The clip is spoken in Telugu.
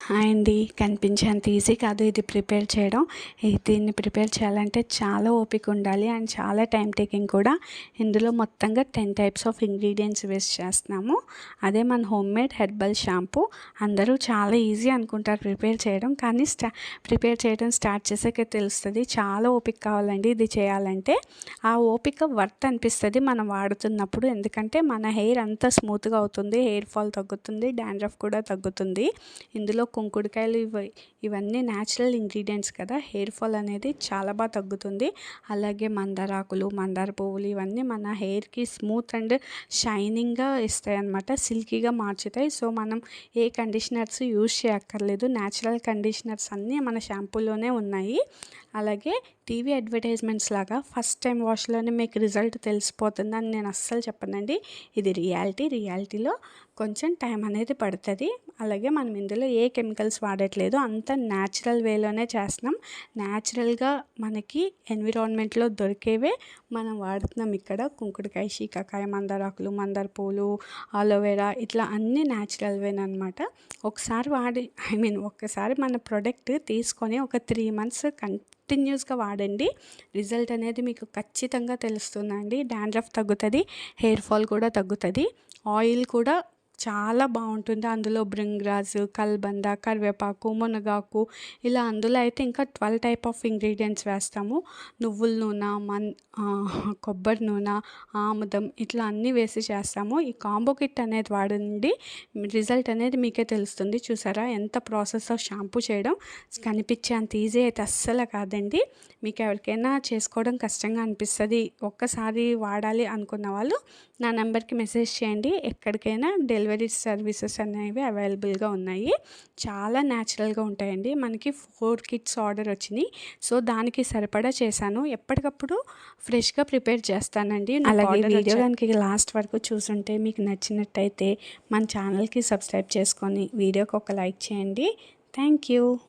హాయ్ అండి. కనిపించేంత ఈజీ కాదు ఇది ప్రిపేర్ చేయడం. దీన్ని ప్రిపేర్ చేయాలంటే చాలా ఓపిక ఉండాలి అండ్ చాలా టైం టేకింగ్ కూడా. ఇందులో మొత్తంగా 10 టైప్స్ ఆఫ్ ఇంగ్రీడియంట్స్ వేస్ట్ చేస్తున్నాము. అదే మన హోమ్మేడ్ హెర్బల్ షాంపూ. అందరూ చాలా ఈజీ అనుకుంటారు ప్రిపేర్ చేయడం, కానీ ప్రిపేర్ చేయడం స్టార్ట్ చేసాకే తెలుస్తుంది చాలా ఓపిక కావాలండి ఇది చేయాలంటే. ఆ ఓపిక వర్త్ అనిపిస్తుంది మనం వాడుతున్నప్పుడు, ఎందుకంటే మన హెయిర్ అంతా స్మూత్గా అవుతుంది, హెయిర్ ఫాల్ తగ్గుతుంది, డాండ్రఫ్ కూడా తగ్గుతుంది. ఇందులో కుంకుడుకాయలు ఇవన్నీ న్యాచురల్ ఇంగ్రీడియంట్స్ కదా, హెయిర్ ఫాల్ అనేది చాలా బాగా తగ్గుతుంది. అలాగే మందారాకులు, మందార పువ్వులు ఇవన్నీ మన హెయిర్కి స్మూత్ అండ్ షైనింగ్గా ఇస్తాయి అన్నమాట, సిల్కీగా మార్చుతాయి. సో మనం ఏ కండిషనర్స్ యూజ్ చేయక్కర్లేదు, న్యాచురల్ కండిషనర్స్ అన్నీ మన షాంపూలోనే ఉన్నాయి. అలాగే టీవీ అడ్వర్టైజ్మెంట్స్ లాగా ఫస్ట్ టైం వాష్లోనే మీకు రిజల్ట్ తెలిసిపోతుందని నేను అస్సలు చెప్పనండి. ఇది రియాలిటీలో కొంచెం టైం అనేది పడుతుంది. అలాగే మనం ఇందులో ఏ కెమికల్స్ వాడట్లేదు, అంతా న్యాచురల్ వేలోనే చేస్తున్నాం. న్యాచురల్గా మనకి ఎన్విరాన్మెంట్లో దొరికేవే మనం వాడుతున్నాం. ఇక్కడ కుంకుడుకాయ, శీకాకాయ, మందారాకులు, మందార పూలు, ఆలోవెరా ఇట్లా అన్నీ న్యాచురల్ వేనమాట. ఒక్కసారి మన ప్రోడక్ట్ తీసుకొని ఒక 3 months కంటిన్యూస్గా వాడండి. రిజల్ట్ అనేది మీకు ఖచ్చితంగా తెలుస్తుందండి. డాండ్రఫ్ తగ్గుతుంది, హెయిర్ ఫాల్ కూడా తగ్గుతుంది. ఆయిల్ కూడా చాలా బాగుంటుంది. అందులో భృంగ్రాజ్, కల్బంద, కరివేపాకు, మునగాకు ఇలా అందులో అయితే ఇంకా 12 టైప్ ఆఫ్ ఇంగ్రీడియంట్స్ వేస్తాము. నువ్వుల నూనె, కొబ్బరి నూనె, ఆముదం ఇట్లా అన్నీ వేసి చేస్తాము. ఈ కాంబో కిట్ అనేది వాడండి, రిజల్ట్ అనేది మీకే తెలుస్తుంది. చూసారా ఎంత ప్రాసెస్ ఆఫ్ షాంపూ చేయడం, కనిపించే అంత ఈజీ అయితే అస్సలు కాదండి. మీకు ఎవరికైనా చేసుకోవడం కష్టంగా అనిపిస్తుంది, ఒక్కసారి వాడాలి అనుకున్న వాళ్ళు నా నెంబర్కి మెసేజ్ చేయండి. ఎక్కడికైనా డెలివరీ సర్వీసెస్ అనేవి అవైలబుల్గా ఉన్నాయి. చాలా న్యాచురల్గా ఉంటాయండి. మనకి 4 kits ఆర్డర్ వచ్చినాయి, సో దానికి సరిపడా చేశాను. ఎప్పటికప్పుడు ఫ్రెష్గా ప్రిపేర్ చేస్తానండి. అలాగే వీడియో కనుక లాస్ట్ వరకు చూసుంటే మీకు నచ్చినట్టయితే మన ఛానల్కి సబ్స్క్రైబ్ చేసుకొని వీడియోకి ఒక లైక్ చేయండి. Thank you.